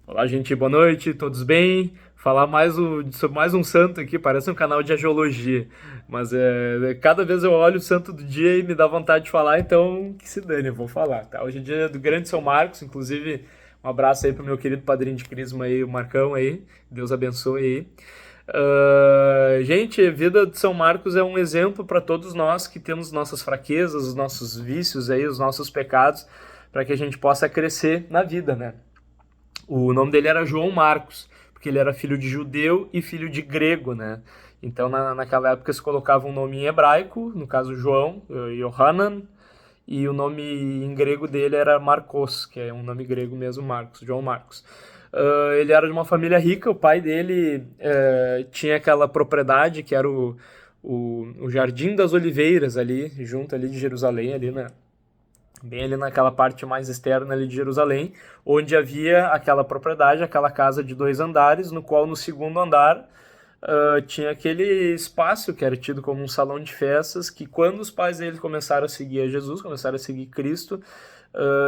Olá, gente, boa noite, todos bem? Falar sobre mais um santo aqui, parece um canal de agiologia, mas cada vez eu olho o santo do dia e me dá vontade de falar, então que se dane, eu vou falar, tá? Hoje é dia do grande São Marcos, inclusive um abraço aí pro meu querido padrinho de crisma aí, o Marcão aí, Deus abençoe aí. Gente, a vida de São Marcos é um exemplo para todos nós que temos nossas fraquezas, os nossos vícios aí, os nossos pecados, para que a gente possa crescer na vida, né? O nome dele era João Marcos, porque ele era filho de judeu e filho de grego, né? Então, naquela época, se colocava um nome em hebraico, no caso João, Yohanan, e o nome em grego dele era Marcos, que é um nome grego mesmo, Marcos, João Marcos. Ele era de uma família rica, o pai dele tinha aquela propriedade que era o Jardim das Oliveiras ali, junto ali de Jerusalém, ali bem ali naquela parte mais externa ali de Jerusalém, onde havia aquela propriedade, aquela casa de 2 andares, no qual no segundo andar tinha aquele espaço que era tido como um salão de festas, que quando os pais dele começaram a seguir a Jesus, começaram a seguir Cristo,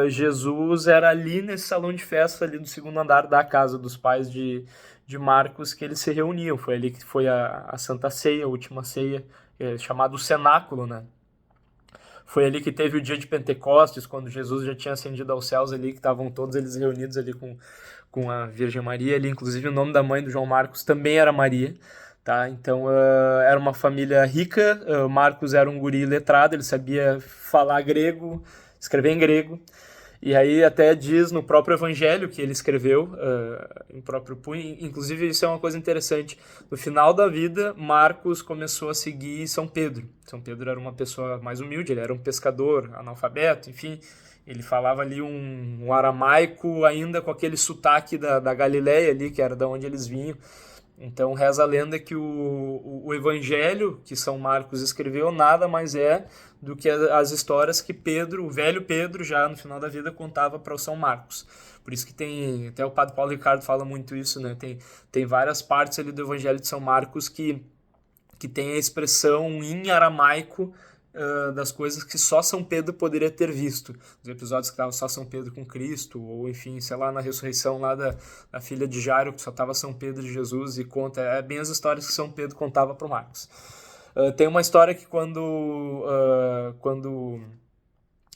Jesus era ali nesse salão de festa ali do segundo andar da casa dos pais de Marcos que eles se reuniam. Foi ali que foi a Santa Ceia, a última ceia, chamado Cenáculo, né? Foi ali que teve o dia de Pentecostes, quando Jesus já tinha ascendido aos céus ali, que estavam todos eles reunidos ali com a Virgem Maria ali. Inclusive o nome da mãe do João Marcos também era Maria, tá? Então era uma família rica. Marcos era um guri letrado, ele sabia falar grego, escrever em grego. E aí até diz no próprio evangelho que ele escreveu, em próprio punho, inclusive isso é uma coisa interessante. No final da vida, Marcos começou a seguir São Pedro. São Pedro era uma pessoa mais humilde, ele era um pescador, analfabeto, enfim. Ele falava ali um aramaico ainda com aquele sotaque da Galileia ali, que era da onde eles vinham. Então reza a lenda que o evangelho que São Marcos escreveu nada mais é do que as histórias que Pedro, o velho Pedro, já no final da vida, contava para o São Marcos. Por isso que tem, até o Padre Paulo Ricardo fala muito isso, né? Tem várias partes ali do evangelho de São Marcos que tem a expressão em aramaico das coisas que só São Pedro poderia ter visto. Os episódios que estavam só São Pedro com Cristo, ou enfim, sei lá, na ressurreição lá da filha de Jairo, que só estava São Pedro e Jesus, e conta, bem as histórias que São Pedro contava para o Marcos. Tem uma história que quando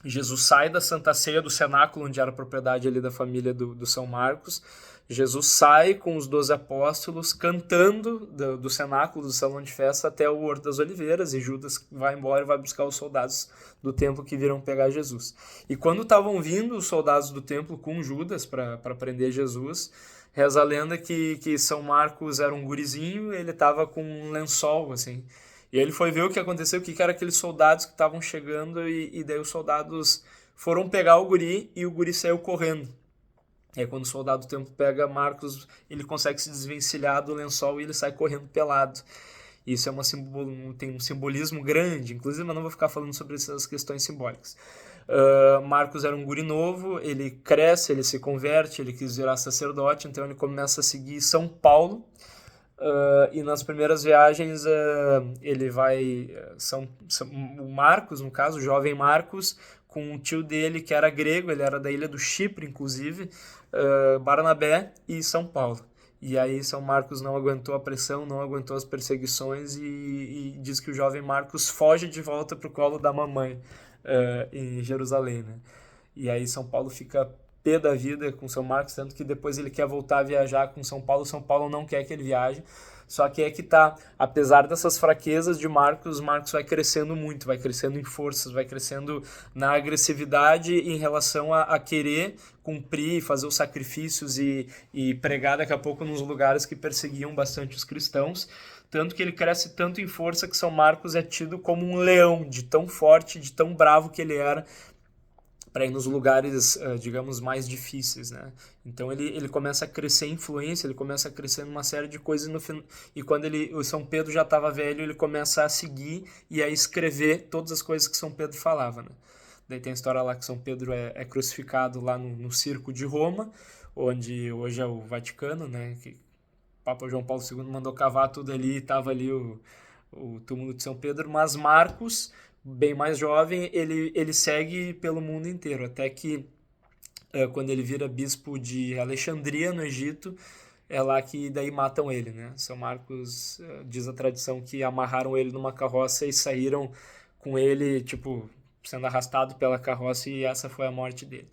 Jesus sai da Santa Ceia do cenáculo, onde era a propriedade ali da família do São Marcos. Jesus sai com os 12 apóstolos cantando do cenáculo, do salão de festa, até o Horto das Oliveiras, e Judas vai embora e vai buscar os soldados do templo que viram pegar Jesus. E quando estavam vindo os soldados do templo com Judas para prender Jesus, reza a lenda que São Marcos era um gurizinho, ele estava com um lençol, assim, e aí ele foi ver o que aconteceu, o que eram aqueles soldados que estavam chegando, e daí os soldados foram pegar o guri e o guri saiu correndo. E aí quando o soldado do tempo pega Marcos, ele consegue se desvencilhar do lençol e ele sai correndo pelado. Isso tem um simbolismo grande, inclusive eu não vou ficar falando sobre essas questões simbólicas. Marcos era um guri novo, ele cresce, ele se converte, ele quis virar sacerdote, então ele começa a seguir São Paulo. E nas primeiras viagens ele vai. O Marcos, no caso, o jovem Marcos, com o tio dele que era grego, ele era da ilha do Chipre, inclusive, Barnabé e São Paulo. E aí São Marcos não aguentou a pressão, não aguentou as perseguições e diz que o jovem Marcos foge de volta para o colo da mamãe em Jerusalém, né? E aí São Paulo fica pé da vida com São Marcos, tanto que depois ele quer voltar a viajar com São Paulo não quer que ele viaje. Só que é que tá, apesar dessas fraquezas de Marcos, Marcos vai crescendo muito, vai crescendo em forças, vai crescendo na agressividade em relação a querer cumprir, fazer os sacrifícios e pregar daqui a pouco nos lugares que perseguiam bastante os cristãos. Tanto que ele cresce tanto em força que São Marcos é tido como um leão, de tão forte, de tão bravo que ele era, para ir nos lugares, digamos, mais difíceis, né? Então ele começa a crescer em influência, ele começa a crescer numa série de coisas e quando o São Pedro já estava velho, ele começa a seguir e a escrever todas as coisas que São Pedro falava, né? Daí tem a história lá que São Pedro é crucificado lá no circo de Roma, onde hoje é o Vaticano, né? Que o Papa João Paulo II mandou cavar tudo ali e estava ali o túmulo de São Pedro, mas Marcos, bem mais jovem, ele segue pelo mundo inteiro, até que quando ele vira bispo de Alexandria, no Egito, é lá que daí matam ele, né? São Marcos diz a tradição que amarraram ele numa carroça e saíram com ele, tipo, sendo arrastado pela carroça, e essa foi a morte dele.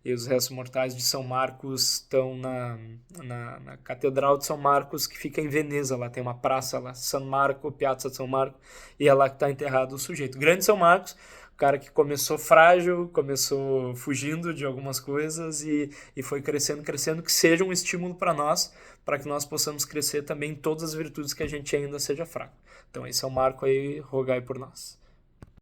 E os restos mortais de São Marcos estão na Catedral de São Marcos, que fica em Veneza. Lá tem uma praça lá, San Marco, Piazza de São Marco, e é lá que está enterrado o sujeito. Grande São Marcos, o cara que começou frágil, começou fugindo de algumas coisas e foi crescendo, crescendo, que seja um estímulo para que nós possamos crescer também em todas as virtudes que a gente ainda seja fraco. Então esse é o Marco aí, rogai por nós.